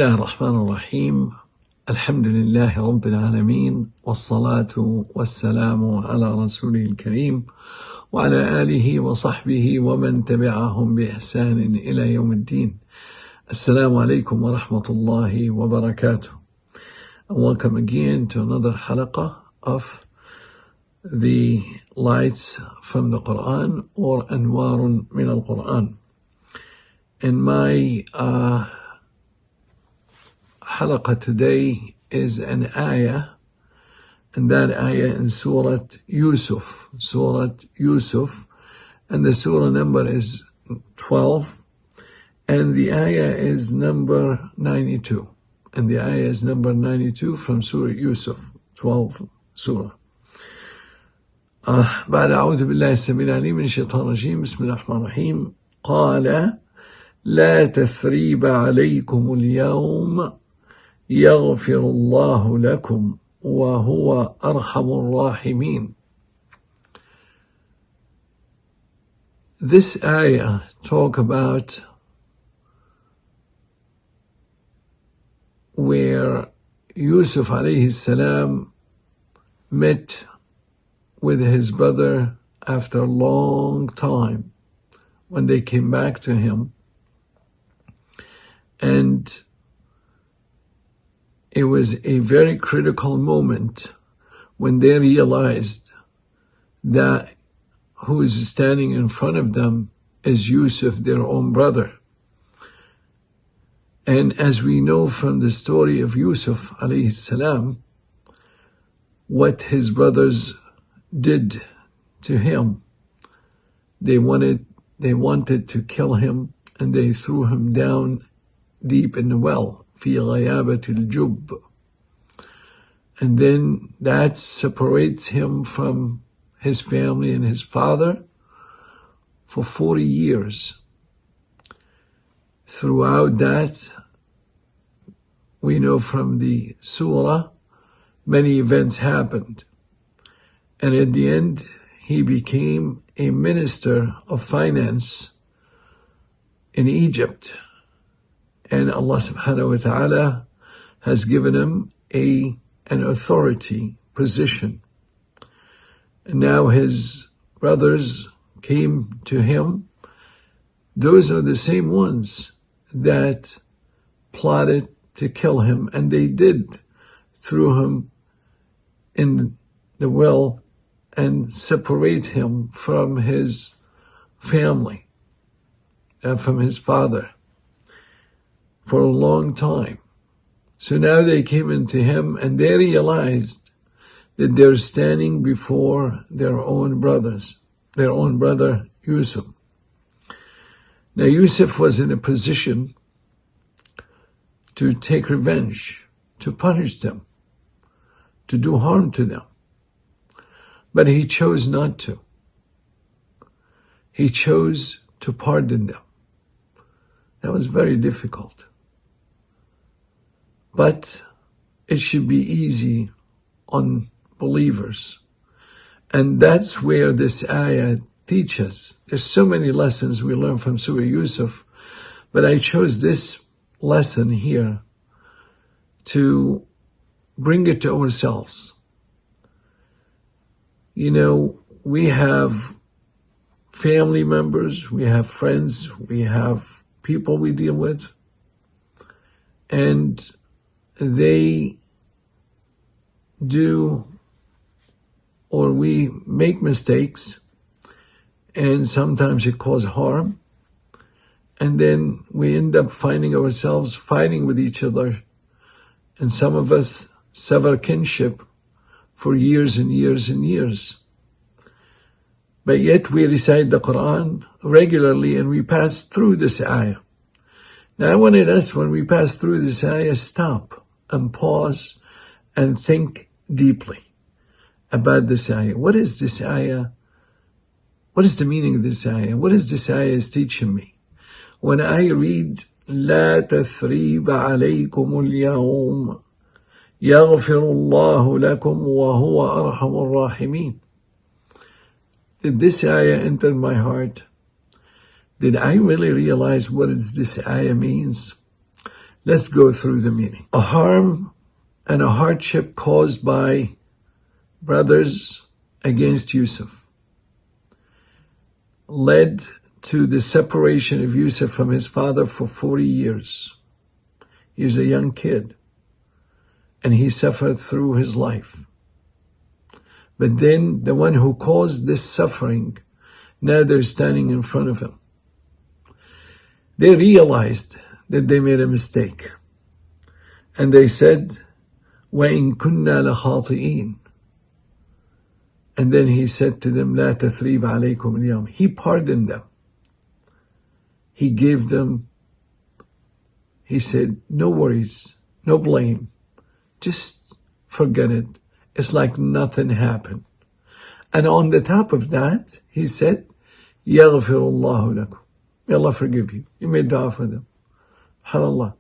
الله الرحمن الرحيم. الحمد لله رب العالمين، والصلاة والسلام على رسوله الكريم وعلى آله وصحبه ومن تبعهم بإحسان إلى يوم الدين. Assalamu alaikum wa rahmatullahi wa barakatuh. And welcome again to another halaqah of the lights from the Quran, or Anwarun min al-Quran. And my halaqah today is an ayah, and that ayah in Surah Yusuf, and the surah number is 12, and the ayah is number 92, from Surah Yusuf, 12 surah. بعد أعوذ بالله السميع العليم من الشيطان الرجيم. بسم الله الرحمن الرحيم. قال لا تثريب عليكم اليوم يغفر الله لكم وهو أرحم الراحمين. This ayah talk about where Yusuf alayhi salam met with his brother after a long time when they came back to him, and it was a very critical moment when they realized that who is standing in front of them is Yusuf, their own brother. And as we know from the story of Yusuf alayhi salam, what his brothers did to him, they wanted to kill him, and they threw him down deep in the well, في غيابة الجب. And then that separates him from his family and his father for 40 years. Throughout that, we know from the surah, many events happened. And at the end, he became a minister of finance in Egypt. And Allah subhanahu wa ta'ala has given him an authority position. And now his brothers came to him. Those are the same ones that plotted to kill him, and they did, threw him in the well and separate him from his family and from his father for a long time. So now they came into him, and they realized that they're standing before their own brother Yusuf. Now Yusuf was in a position to take revenge, to punish them, to do harm to them. But he chose not to. He chose to pardon them. That was very difficult. But it should be easy on believers. And that's where this ayah teaches. There's so many lessons we learn from Surah Yusuf, but I chose this lesson here to bring it to ourselves. You know, we have family members, we have friends, we have people we deal with, and they do, or we make mistakes, and sometimes it causes harm, and then we end up finding ourselves fighting with each other, and some of us sever kinship for years and years and years. But yet we recite the Quran regularly, and we pass through this ayah. Now I wanted us, when we pass through this ayah, stop and pause and think deeply about this ayah. What is this ayah? What is the meaning of this ayah? What is this ayah is teaching me? When I read, لا تثريب عليكم اليوم يغفر الله لكم وهو أرحم الراحمين. Did this ayah enter my heart? Did I really realize what this ayah means? Let's go through the meaning. A harm and a hardship caused by brothers against Yusuf led to the separation of Yusuf from his father for 40 years. He was a young kid, and he suffered through his life. But then the one who caused this suffering, now they're standing in front of him. They realized that they made a mistake. And they said, وَإِن كُنَّا لَخَاطِئِينَ. And then he said to them, لَا تَثْرِيبَ عَلَيْكُمْ الْيَوْمِ. He pardoned them. He gave them, he said, no worries, no blame. Just forget it. It's like nothing happened. And on the top of that, he said, يَغْفِرُ اللَّهُ لَكُمْ. May Allah forgive you. You made dua for them. SubhanAllah.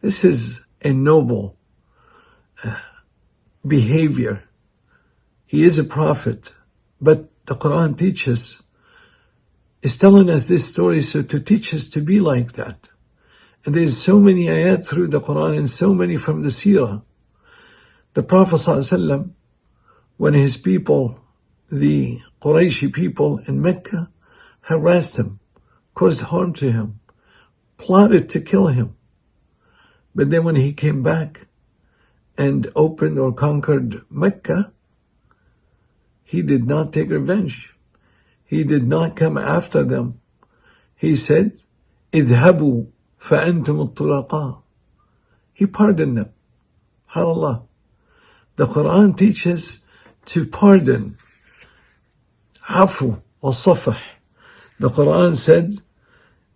This is a noble behavior. He is a prophet, but the Quran teaches, is telling us this story so to teach us to be like that. And there's so many ayat through the Quran and so many from the seerah. The Prophet ﷺ, when his people, the Qurayshi people in Mecca, harassed him, caused harm to him, plotted to kill him. But then when he came back and opened or conquered Mecca, he did not take revenge. He did not come after them. He said, اذهبوا فأنتم الطلقاء. He pardoned them. SubhanAllah. The Quran teaches to pardon. عفو وصفح. The Quran said,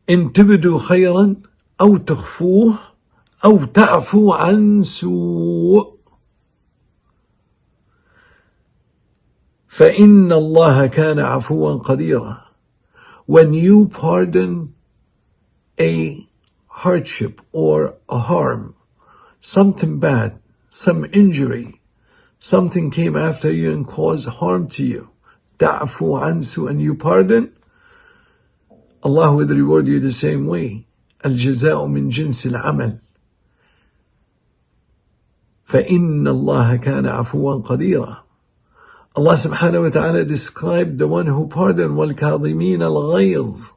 إن تبدوا خيرا أو تخفوه أو تعفو عن سوء فإن الله كان عفوا قديرا. When you pardon a hardship or a harm, something bad, some injury, something came after you and caused harm to you, تعفو عن سوء, and you pardon, Allah will reward you the same way. الجزاء من جنس العمل. فإن الله كان عفوا قديرا. Allah subhanahu wa ta'ala described the one who pardoned, وَالْكَاظِمِينَ الْغَيْظِ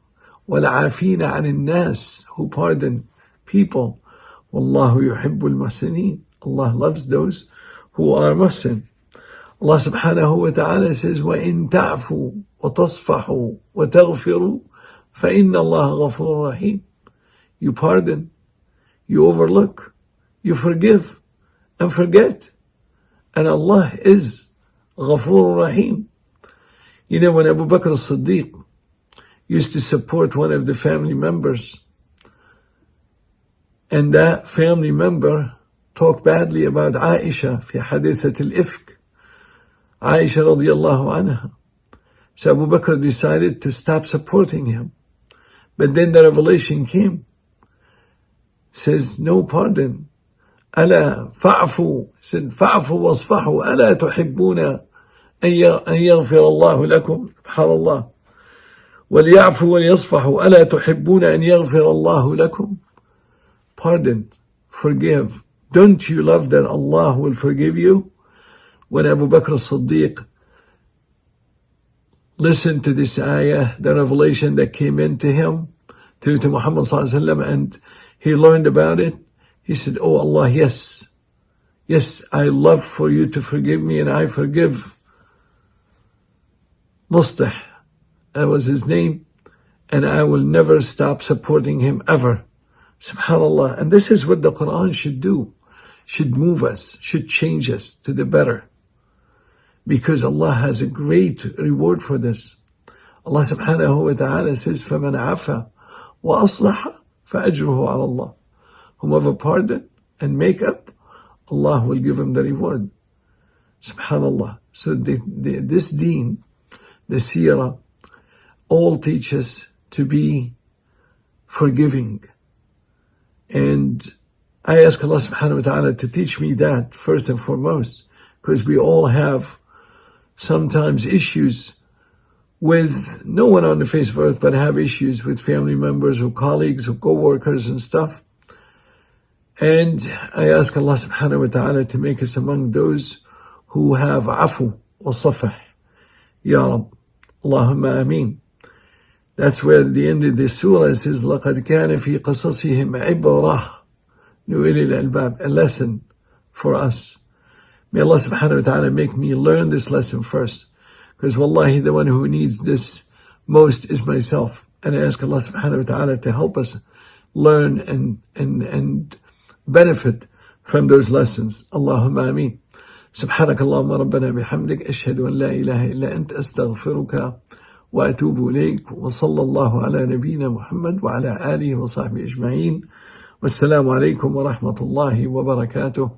وَالْعَافِينَ عَنِ النَّاسِ, who pardon people. وَاللَّهُ يُحِبُّ الْمُحْسِنِينَ. Allah loves those who are muhsin. Allah subhanahu wa ta'ala says, وَإِن تَعْفُوا وَتَصْفَحُوا وَتَغْفِرُوا فَإِنَّ اللَّهَ غَفُورٌ رَحِيمٌ. You pardon, you overlook, you forgive and forget. And Allah is Ghafur Rahim. You know, when Abu Bakr as-Siddiq used to support one of the family members, and that family member talked badly about Aisha في حادثة الإفك, Aisha radiallahu anha. So Abu Bakr decided to stop supporting him. But then the revelation came, says, no pardon. ألا فاعفوا, said فاعفوا واصفحوا ألا تحبون أن يغفر الله لكم. سبحان الله. وليعفوا وليصفحوا ألا تحبون أن يغفر الله لكم. Pardon, forgive. Don't you love that Allah will forgive you? When Abu Bakr as-Siddiq listened to this ayah, the revelation that came into him, to Muhammad sallallahu alaihi wasallam, and he learned about it, he said, oh Allah, yes, I love for you to forgive me, and I forgive Mustah, that was his name, and I will never stop supporting him ever. SubhanAllah. And this is what the Quran should do, should move us, should change us to the better, because Allah has a great reward for this. Allah subhanahu wa ta'ala says, فَمَنْ عَفَى وَأَصْلَحَ فَأَجْرُهُ عَلَى اللَّهِ. Whomever pardon and make up, Allah will give him the reward. SubhanAllah. So this deen, the seerah, all teach us to be forgiving. And I ask Allah subhanahu wa ta'ala to teach me that first and foremost, because we all have sometimes issues with no one on the face of earth, but have issues with family members or colleagues or co-workers and stuff. And I ask Allah subhanahu wa ta'ala to make us among those who have afu wa safah. Ya Rab. Allahumma ameen. That's where the end of the surah says, لَقَدْ كَانَ فِي قَصَصِهِمْ عِبْرَةٌ لِأُولِي الْأَلْبَابِ, a lesson for us. May Allah subhanahu wa ta'ala make me learn this lesson first. Because wallahi, the one who needs this most is myself. And I ask Allah subhanahu wa ta'ala to help us learn and benefit from those lessons. Allahumma ameen. سبحانك اللهم ربنا بحمدك أشهد أن لا إله إلا أنت أستغفرك وأتوب إليك وصلى الله على نبينا محمد وعلى آله وصحبه أجمعين والسلام عليكم ورحمة الله وبركاته.